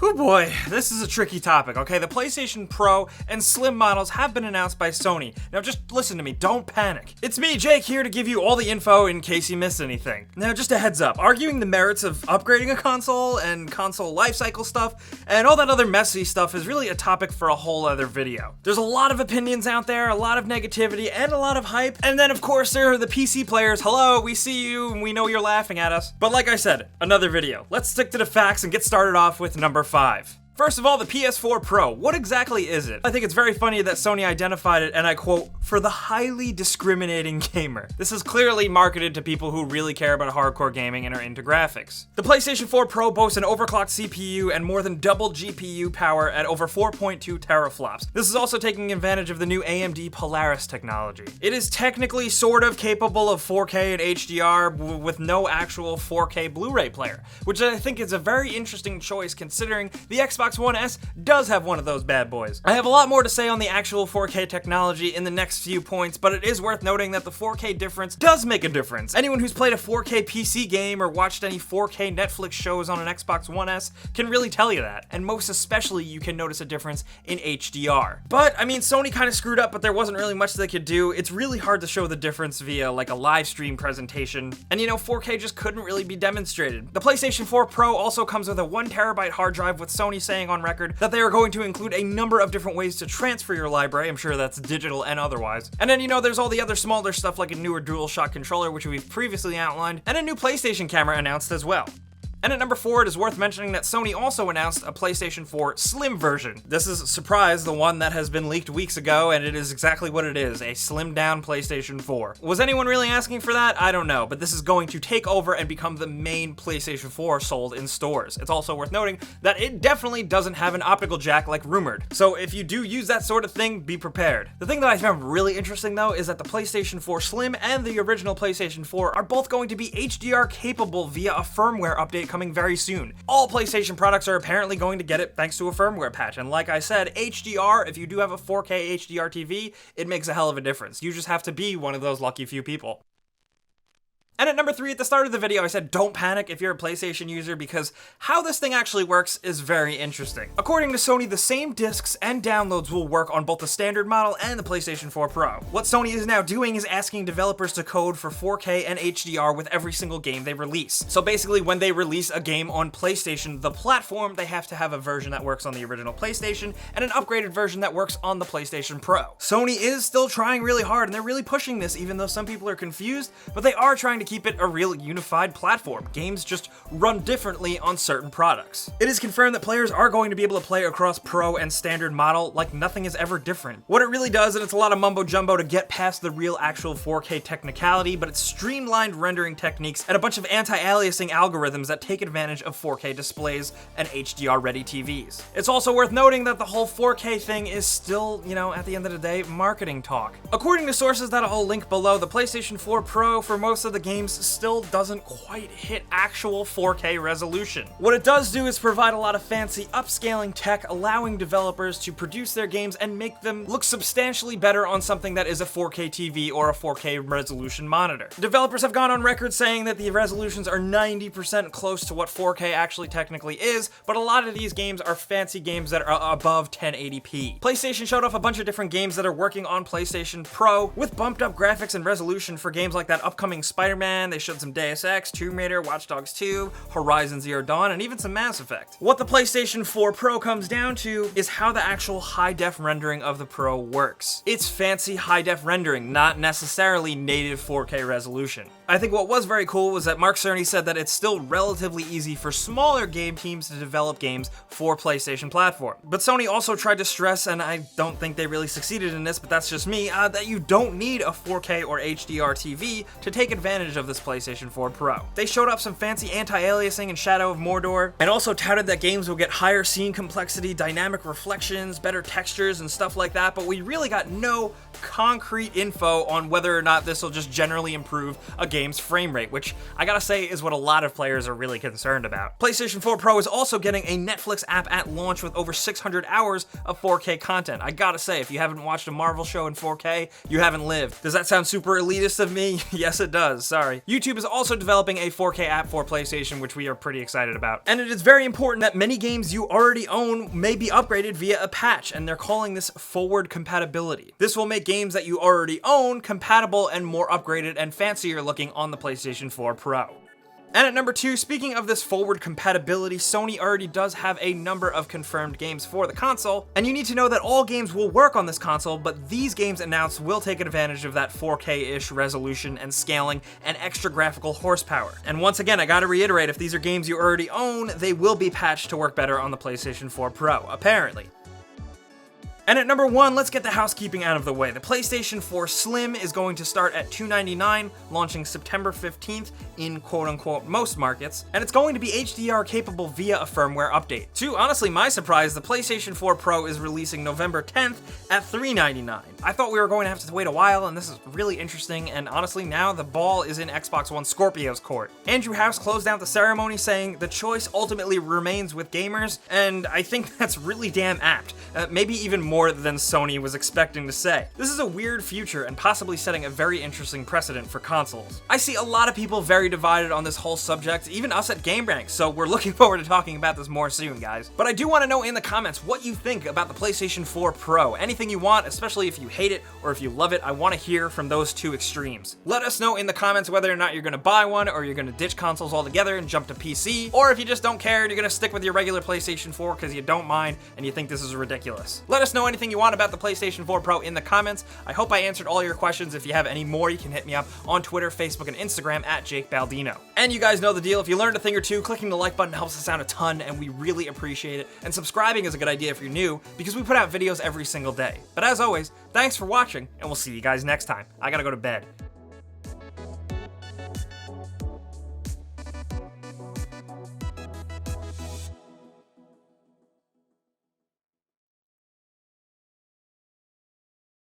Oh boy, this is a tricky topic, okay? The PlayStation Pro and Slim models have been announced by Sony. Now just listen to me, don't panic. It's me, Jake, here to give you all the info in case you missed anything. Now just a heads up, arguing the merits of upgrading a console and console lifecycle stuff and all that other messy stuff is really a topic for a whole other video. There's a lot of opinions out there, a lot of negativity, and a lot of hype. And then of course there are the PC players. Hello, we see you and we know you're laughing at us. But like I said, another video. Let's stick to the facts and get started off with number 5. First of all, the PS4 Pro. What exactly is it? I think it's very funny that Sony identified it, and I quote, "for the highly discriminating gamer." This is clearly marketed to people who really care about hardcore gaming and are into graphics. The PlayStation 4 Pro boasts an overclocked CPU and more than double GPU power at over 4.2 teraflops. This is also taking advantage of the new AMD Polaris technology. It is technically sort of capable of 4K and HDR with no actual 4K Blu-ray player, which I think is a very interesting choice considering the Xbox One S does have one of those bad boys. I have a lot more to say on the actual 4K technology in the next few points, but it is worth noting that the 4K difference does make a difference. Anyone who's played a 4K PC game or watched any 4K Netflix shows on an Xbox One S can really tell you that, and most especially you can notice a difference in HDR. But, I mean, Sony kind of screwed up, but there wasn't really much they could do. It's really hard to show the difference via like a live stream presentation, and you know, 4K just couldn't really be demonstrated. The PlayStation 4 Pro also comes with a 1TB hard drive, with Sony saying on record that they are going to include a number of different ways to transfer your library. I'm sure that's digital and otherwise. And then, you know, there's all the other smaller stuff like a newer DualShock controller, which we've previously outlined, and a new PlayStation camera announced as well. And at number 4, it is worth mentioning that Sony also announced a PlayStation 4 Slim version. This is, surprise, the one that has been leaked weeks ago, and it is exactly what it is, a slimmed down PlayStation 4. Was anyone really asking for that? I don't know, but this is going to take over and become the main PlayStation 4 sold in stores. It's also worth noting that it definitely doesn't have an optical jack like rumored. So if you do use that sort of thing, be prepared. The thing that I found really interesting though is that the PlayStation 4 Slim and the original PlayStation 4 are both going to be HDR capable via a firmware update coming very soon. All PlayStation products are apparently going to get it thanks to a firmware patch, and like I said, HDR, if you do have a 4K HDR TV, it makes a hell of a difference. You just have to be one of those lucky few people. And at number 3, at the start of the video, I said don't panic if you're a PlayStation user, because how this thing actually works is very interesting. According to Sony, the same discs and downloads will work on both the standard model and the PlayStation 4 Pro. What Sony is now doing is asking developers to code for 4K and HDR with every single game they release. So basically, when they release a game on PlayStation, the platform, they have to have a version that works on the original PlayStation and an upgraded version that works on the PlayStation Pro. Sony is still trying really hard, and they're really pushing this, even though some people are confused, but they are trying to keep it a real unified platform. Games just run differently on certain products. It is confirmed that players are going to be able to play across Pro and standard model like nothing is ever different. What it really does, and it's a lot of mumbo jumbo to get past the real actual 4K technicality, but it's streamlined rendering techniques and a bunch of anti-aliasing algorithms that take advantage of 4K displays and HDR ready TVs. It's also worth noting that the whole 4K thing is still, you know, at the end of the day, marketing talk. According to sources that I'll link below, the PlayStation 4 Pro for most of the games still doesn't quite hit actual 4K resolution. What it does do is provide a lot of fancy upscaling tech, allowing developers to produce their games and make them look substantially better on something that is a 4K TV or a 4K resolution monitor. Developers have gone on record saying that the resolutions are 90% close to what 4K actually technically is, but a lot of these games are fancy games that are above 1080p. PlayStation showed off a bunch of different games that are working on PlayStation Pro with bumped up graphics and resolution for games like that upcoming Spider-Man. They showed some Deus Ex, Tomb Raider, Watch Dogs 2, Horizon Zero Dawn, and even some Mass Effect. What the PlayStation 4 Pro comes down to is how the actual high-def rendering of the Pro works. It's fancy high-def rendering, not necessarily native 4K resolution. I think what was very cool was that Mark Cerny said that it's still relatively easy for smaller game teams to develop games for PlayStation platform. But Sony also tried to stress, and I don't think they really succeeded in this, but that's just me, that you don't need a 4K or HDR TV to take advantage of this PlayStation 4 Pro. They showed off some fancy anti-aliasing in Shadow of Mordor, and also touted that games will get higher scene complexity, dynamic reflections, better textures, and stuff like that, but we really got no concrete info on whether or not this will just generally improve a game game's frame rate, which I gotta say is what a lot of players are really concerned about. PlayStation 4 Pro is also getting a Netflix app at launch with over 600 hours of 4K content. I gotta say, if you haven't watched a Marvel show in 4K, you haven't lived. Does that sound super elitist of me? Yes, it does, sorry. YouTube is also developing a 4K app for PlayStation, which we are pretty excited about. And it is very important that many games you already own may be upgraded via a patch, and they're calling this forward compatibility. This will make games that you already own compatible and more upgraded and fancier looking on the PlayStation 4 Pro. And at number 2, speaking of this forward compatibility, Sony already does have a number of confirmed games for the console, and you need to know that all games will work on this console, but these games announced will take advantage of that 4K-ish resolution and scaling and extra graphical horsepower. And once again, I gotta reiterate, if these are games you already own, they will be patched to work better on the PlayStation 4 Pro, apparently. And at number 1, let's get the housekeeping out of the way. The PlayStation 4 Slim is going to start at $299, launching September 15th in quote-unquote most markets, and it's going to be HDR capable via a firmware update. To honestly my surprise, the PlayStation 4 Pro is releasing November 10th at $399. I thought we were going to have to wait a while, and this is really interesting, and honestly now the ball is in Xbox One Scorpio's court. Andrew House closed out the ceremony saying, "The choice ultimately remains with gamers," and I think that's really damn apt. Maybe even more than Sony was expecting to say. This is a weird future and possibly setting a very interesting precedent for consoles. I see a lot of people very divided on this whole subject, even us at gameranx, so we're looking forward to talking about this more soon, guys. But I do want to know in the comments what you think about the PlayStation 4 Pro. Anything you want, especially if you hate it or if you love it, I want to hear from those two extremes. Let us know in the comments whether or not you're going to buy one, or you're going to ditch consoles altogether and jump to PC, or if you just don't care and you're going to stick with your regular PlayStation 4 because you don't mind and you think this is ridiculous. Let us know anything you want about the PlayStation 4 Pro in the comments. I hope I answered all your questions. If you have any more, you can hit me up on Twitter, Facebook, and Instagram at Jake Baldino. And you guys know the deal. If you learned a thing or two, clicking the like button helps us out a ton, and we really appreciate it. And subscribing is a good idea if you're new, because we put out videos every single day. But as always, thanks for watching, and we'll see you guys next time. I gotta go to bed.